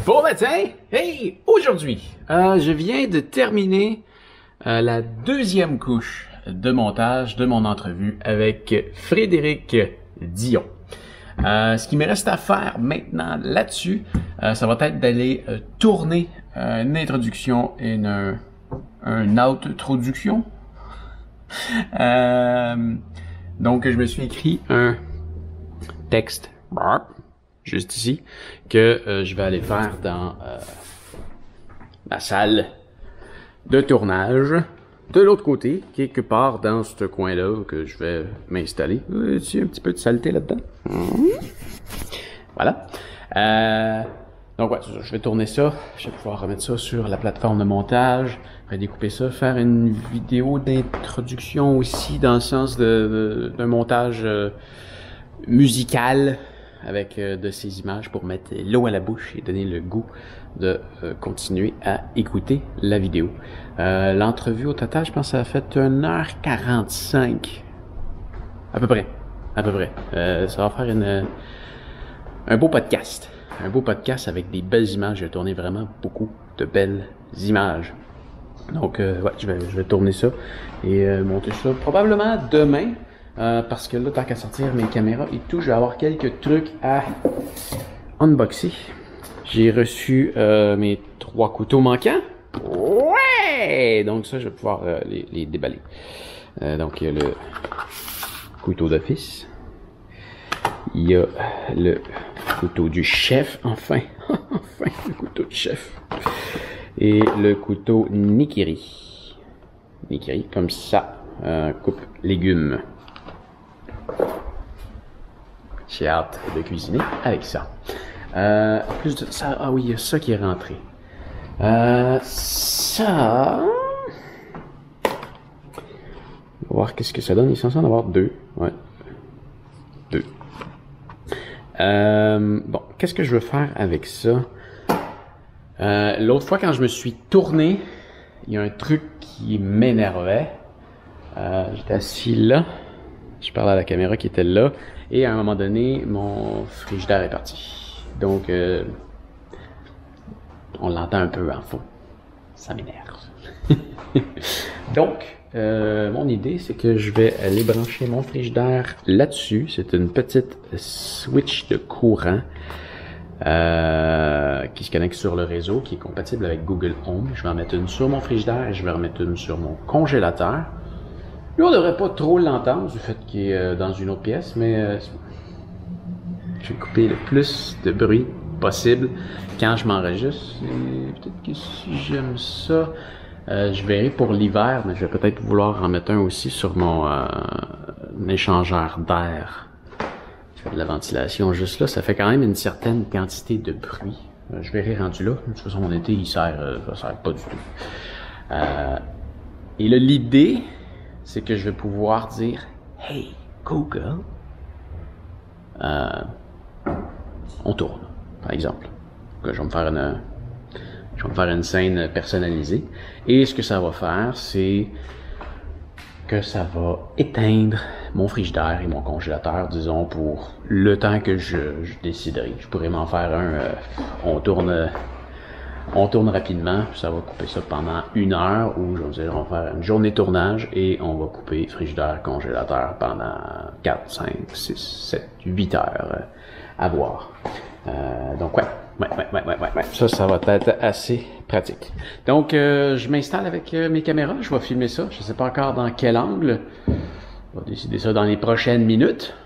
Bon matin! Hey! Aujourd'hui, je viens de terminer la deuxième couche de montage de mon entrevue avec Frédéric Dion. Ce qui me reste à faire maintenant là-dessus, ça va être d'aller tourner une introduction et une outroduction. Donc, je me suis écrit un texte juste ici, que je vais aller faire dans ma salle de tournage, de l'autre côté, quelque part dans ce coin-là que je vais m'installer. Il y a un petit peu de saleté là-dedans. Voilà. Donc ouais, je vais tourner ça, je vais pouvoir remettre ça sur la plateforme de montage, je vais découper ça, faire une vidéo d'introduction aussi dans le sens d'un montage musical, avec de ces images pour mettre l'eau à la bouche et donner le goût de continuer à écouter la vidéo. L'entrevue au total, je pense que ça a fait 1h45. À peu près. Ça va faire un beau podcast. Un beau podcast avec des belles images. J'ai tourné vraiment beaucoup de belles images. Donc, ouais, je vais tourner ça et monter ça probablement demain. Parce que là, tant qu'à sortir mes caméras et tout, je vais avoir quelques trucs à unboxer. J'ai reçu mes 3 couteaux manquants. Ouais! Donc ça, je vais pouvoir les déballer. Donc, il y a le couteau d'office. Il y a le couteau du chef, enfin. Enfin, le couteau du chef. Et le couteau Nikiri. Nikiri, comme ça, coupe légumes. J'ai hâte de cuisiner avec ça. Plus de ça, ah oui, il y a ça qui est rentré. Ça. On va voir qu'est-ce que ça donne. Il est censé en avoir 2. Ouais. 2. Bon, qu'est-ce que je veux faire avec ça? L'autre fois, quand je me suis tourné, il y a un truc qui m'énervait. J'étais assis là. Je parlais à la caméra qui était là. Et à un moment donné, mon frigidaire est parti. Donc, on l'entend un peu en fond. Ça m'énerve. Donc, mon idée, c'est que je vais aller brancher mon frigidaire là-dessus. C'est une petite switch de courant qui se connecte sur le réseau, qui est compatible avec Google Home. Je vais en mettre une sur mon frigidaire et je vais en mettre une sur mon congélateur. Lui, on devrait pas trop l'entendre du fait qu'il est dans une autre pièce, mais je vais couper le plus de bruit possible quand je m'enregistre. Peut-être que si j'aime ça, je verrai pour l'hiver, mais je vais peut-être vouloir en mettre un aussi sur mon échangeur d'air. Je fais de la ventilation juste là, ça fait quand même une certaine quantité de bruit. Je verrai rendu là. De toute façon, mon été, ça sert pas du tout. Et là, l'idée, c'est que je vais pouvoir dire « Hey, Google, on tourne », par exemple. Donc, je vais me faire une scène personnalisée. Et ce que ça va faire, c'est que ça va éteindre mon frigidaire et mon congélateur, disons, pour le temps que je déciderai. Je pourrais m'en faire on tourne rapidement, puis ça va couper ça pendant 1 heure, ou je vais dire, on va faire une journée de tournage et on va couper frigidaire, congélateur pendant 4, 5, 6, 7, 8 heures à voir. Donc ouais. Ça va être assez pratique. Donc je m'installe avec mes caméras, je vais filmer ça, je sais pas encore dans quel angle. On va décider ça dans les prochaines minutes.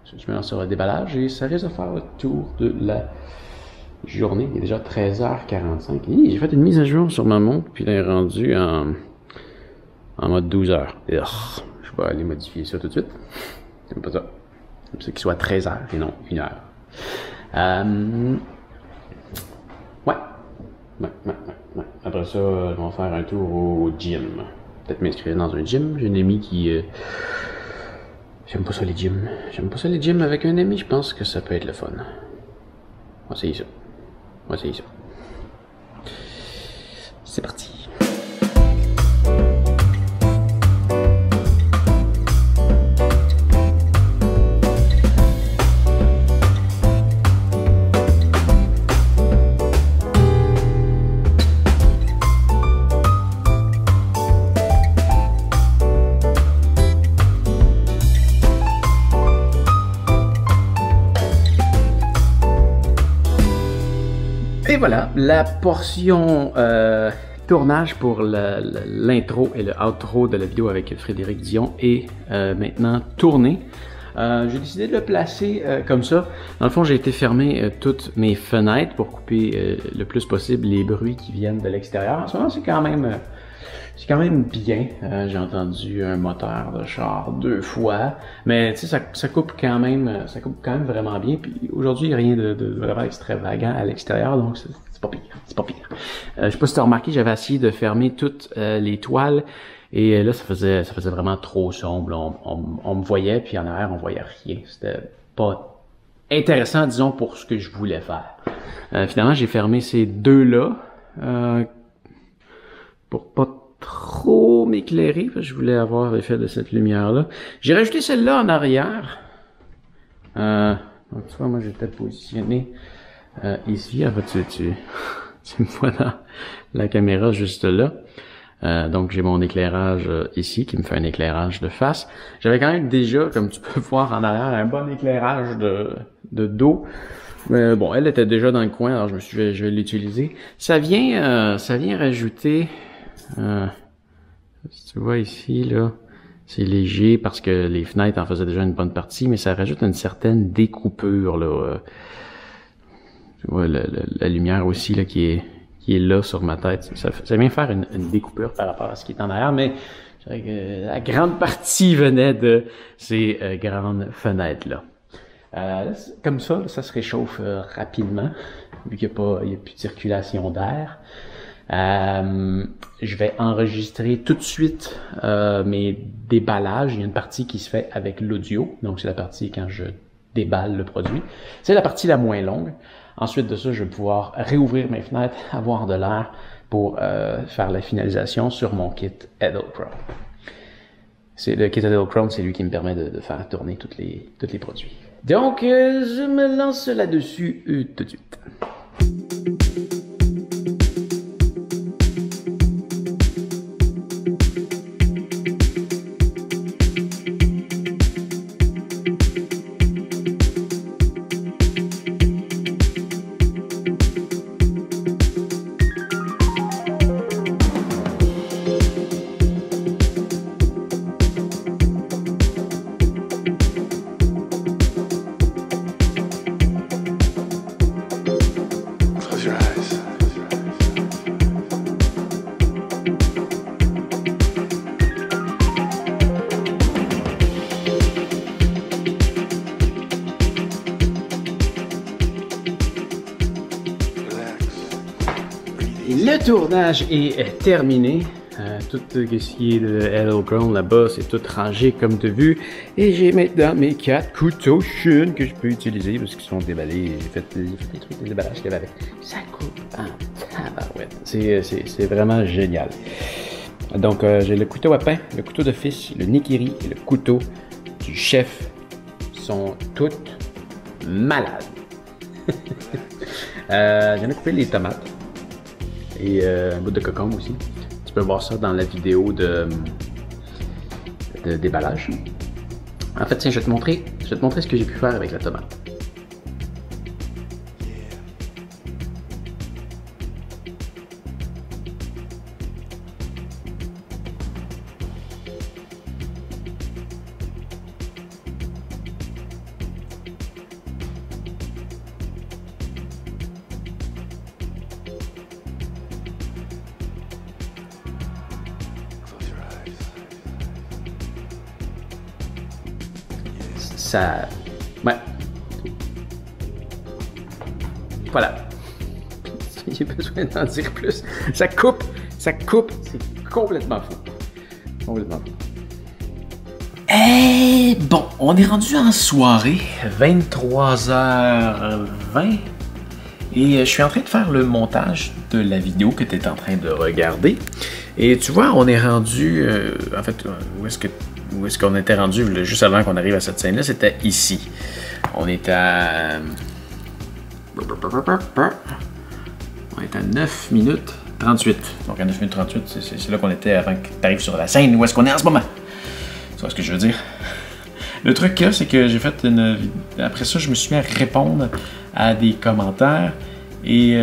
Je me lance sur le déballage et ça risque de faire le tour de la journée. Il est déjà 13h45. J'ai fait une mise à jour sur ma montre, puis il est rendu en mode 12h. Je vais aller modifier ça tout de suite. J'aime pas ça. J'aime ça qu'il soit 13h et non 1h. Ouais. Après ça, je vais faire un tour au gym. Peut-être m'inscrire dans un gym. J'ai un ami qui... J'aime pas ça les gyms. J'aime pas ça les gyms avec un ami. Je pense que ça peut être le fun. On va essayer ça. C'est parti. Et voilà, la portion tournage pour l'intro et le outro de la vidéo avec Frédéric Dion est maintenant tournée. J'ai décidé de le placer comme ça. Dans le fond, j'ai été fermer toutes mes fenêtres pour couper le plus possible les bruits qui viennent de l'extérieur. En ce moment, c'est quand même bien. J'ai entendu un moteur de char 2 fois, mais tu sais, ça coupe quand même vraiment bien. Puis aujourd'hui, il n'y a rien de vraiment extravagant à l'extérieur, donc c'est pas pire. C'est pas pire. Je sais pas si tu as remarqué, j'avais essayé de fermer toutes les toiles. Et là, ça faisait vraiment trop sombre. On me voyait, puis en arrière, on voyait rien. C'était pas intéressant, disons, pour ce que je voulais faire. Finalement, j'ai fermé ces deux-là pour pas trop m'éclairer, parce que je voulais avoir l'effet de cette lumière-là. J'ai rajouté celle-là en arrière. Donc, tu vois, moi, j'étais positionné ici. En fait, tu me vois dans la caméra juste là. Donc j'ai mon éclairage ici qui me fait un éclairage de face. J'avais quand même déjà, comme tu peux voir en arrière, un bon éclairage de dos. Mais bon, elle était déjà dans le coin, alors je me suis dit je vais l'utiliser. Ça vient rajouter, si tu vois ici là, c'est léger parce que les fenêtres en faisaient déjà une bonne partie, mais ça rajoute une certaine découpure là. Tu vois la lumière aussi là qui est là sur ma tête. Ça vient faire une découpure par rapport à ce qui est en arrière, mais je dirais que la grande partie venait de ces grandes fenêtres-là. Comme ça, ça se réchauffe rapidement, vu qu'il n'y a plus de circulation d'air. Je vais enregistrer tout de suite mes déballages. Il y a une partie qui se fait avec l'audio, donc c'est la partie quand je déballe le produit. C'est la partie la moins longue. Ensuite de ça, je vais pouvoir réouvrir mes fenêtres, avoir de l'air pour faire la finalisation sur mon kit Edelkrone. Le kit Edelkrone, c'est lui qui me permet de faire tourner tous les produits. Donc, je me lance là-dessus tout de suite. Le tournage est terminé. Tout ce qui est de Edelkrone là-bas, c'est tout rangé comme tu as vu. Et j'ai maintenant mes 4 couteaux Shun que je peux utiliser parce qu'ils sont déballés. J'ai fait des trucs, des déballages qu'il y avait avec. Ça coupe en tabarouette. C'est vraiment génial. Donc j'ai le couteau à pain, le couteau de fils, le Nikiri et le couteau du chef. Ils sont toutes malades. J'en ai coupé les tomates. Et un bout de cocombe aussi. Tu peux voir ça dans la vidéo de déballage. En fait, tiens, je vais te montrer ce que j'ai pu faire avec la tomate. Ça... Ouais. Voilà. J'ai besoin d'en dire plus. Ça coupe. C'est complètement fou. Complètement fou. Et bon, on est rendu en soirée, 23h20. Et je suis en train de faire le montage de la vidéo que tu es en train de regarder. Et tu vois, on est rendu... en fait, où est-ce qu'on était rendu juste avant qu'on arrive à cette scène-là? C'était ici. On est à 9 minutes 38. Donc à 9 minutes 38, c'est là qu'on était avant que tu arrives sur la scène. Où est-ce qu'on est en ce moment? Tu vois ce que je veux dire? Le truc là, c'est que j'ai fait après ça, je me suis mis à répondre à des commentaires. Et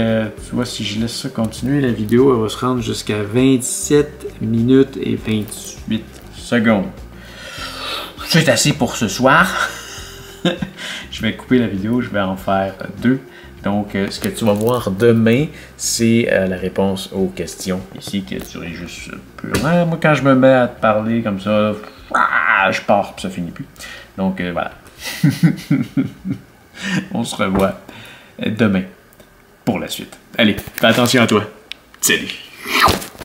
tu vois, si je laisse ça continuer, la vidéo elle va se rendre jusqu'à 27 minutes et 28 secondes. C'est assez pour ce soir. Je vais couper la vidéo, je vais en faire 2. Donc, ce que tu vas voir demain, c'est la réponse aux questions ici qui a duré juste peu. Moi, quand je me mets à te parler comme ça, je pars puis ça finit plus. Donc, voilà. On se revoit demain pour la suite. Allez, fais attention à toi. Salut!